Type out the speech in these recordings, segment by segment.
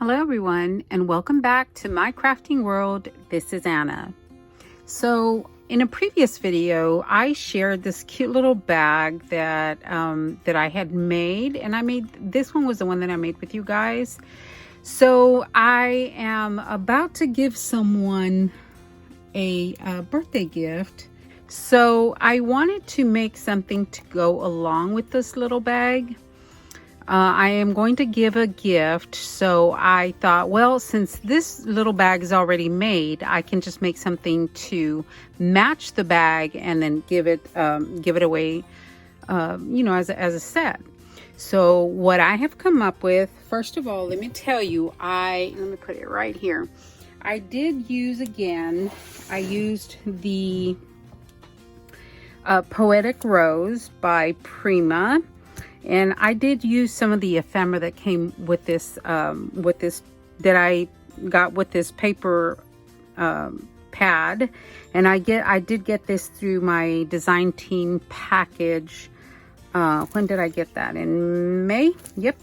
Hello everyone, and welcome back to my crafting world. This is Anna. So in a previous video, I shared this cute little bag that that I had made, and this one was the one that I made with you guys. So I am about to give someone a birthday gift. So I wanted to make something to go along with this little bag. I am going to give a gift, so I thought, well, since this little bag is already made, I can just make something to match the bag and then give it away, as a set. So what I have come up with, first of all, let me tell you, let me put it right here. I did use I used the Poetic Rose by Prima. And I did use some of the ephemera that came with this, that I got with this paper pad. And I did get this through my design team package. When did I get that? In May? Yep,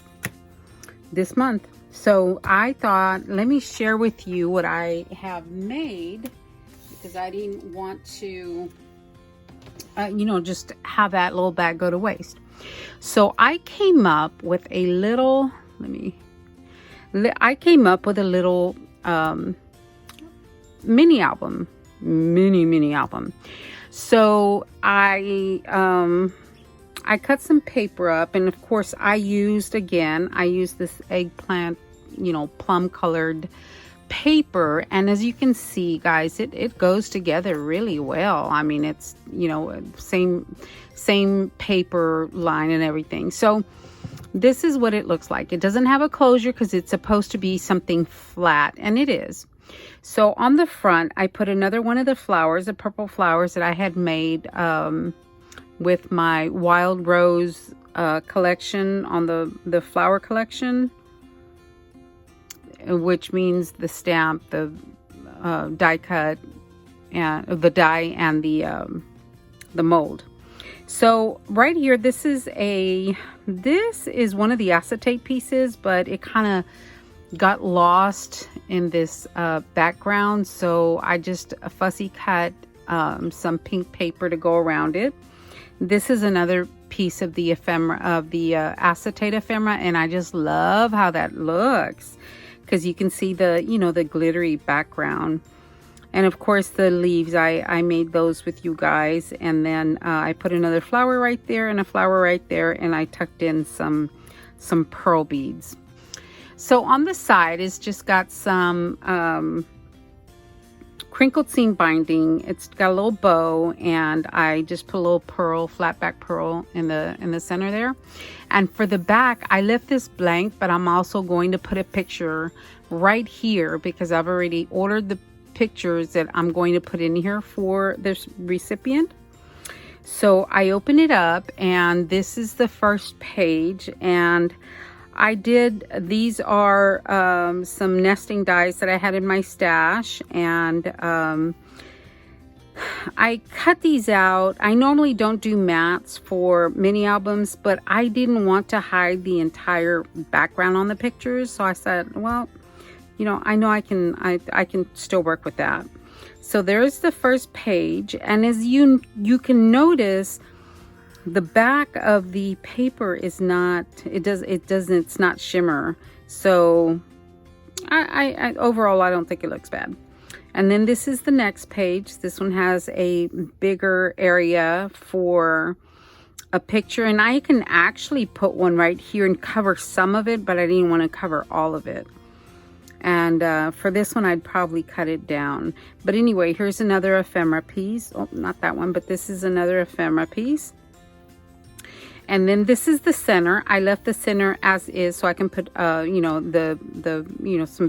this month. So I thought, let me share with you what I have made, because I didn't want to, just have that little bag go to waste. So I came up with a little, mini album, mini album. So I cut some paper up, and of course I used this eggplant, plum colored paper, and as you can see, guys, it goes together really well. I mean, it's same paper line and everything. So this is what it looks like. It doesn't have a closure because it's supposed to be something flat, and it is. So on the front, I put another one of the flowers, the purple flowers that I had made with my Wild Rose collection on the flower collection, which means the stamp, the die cut, and the die and the mold. So right here, this is one of the acetate pieces, but it kind of got lost in this background. So I just fussy cut some pink paper to go around it. This is another piece of the acetate ephemera, and I just love how that looks, because you can see the glittery background. And of course the leaves, I made those with you guys, and then I put another flower right there and a flower right there, and I tucked in some pearl beads. So on the side, it's just got some crinkled seam binding. It's got a little bow, and I just put a little flat back pearl in the center there. And for the back, I left this blank, but I'm also going to put a picture right here, because I've already ordered the pictures that I'm going to put in here for this recipient. So I open it up, and this is the first page, and these are some nesting dies that I had in my stash, and I cut these out. I normally don't do mats for mini albums, but I didn't want to hide the entire background on the pictures, so I said, well, I know I can still work with that. So there's the first page, and as you can notice, the back of the paper is not, it's not shimmer. So I overall, I don't think it looks bad. And then this is the next page. This one has a bigger area for a picture, and I can actually put one right here and cover some of it, but I didn't want to cover all of it. And for this one, I'd probably cut it down. But anyway, here's another ephemera piece. Oh, not that one, but this is another ephemera piece. And then this is the center. I left the center as is, so I can put, some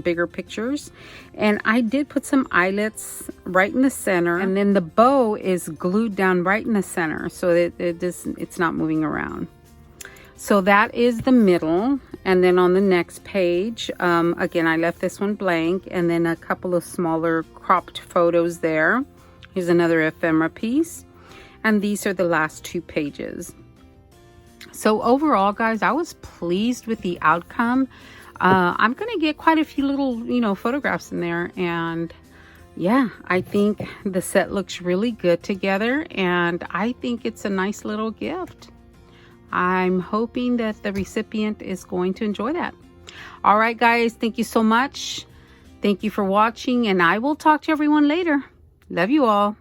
bigger pictures. And I did put some eyelets right in the center. And then the bow is glued down right in the center, so it's not moving around. So that is the middle. And then on the next page, again, I left this one blank, and then a couple of smaller cropped photos there. Here's another ephemera piece. And these are the last two pages. So overall, guys, I was pleased with the outcome. I'm going to get quite a few little, photographs in there. And yeah, I think the set looks really good together, and I think it's a nice little gift. I'm hoping that the recipient is going to enjoy that. All right, guys, thank you so much. Thank you for watching, and I will talk to everyone later. Love you all.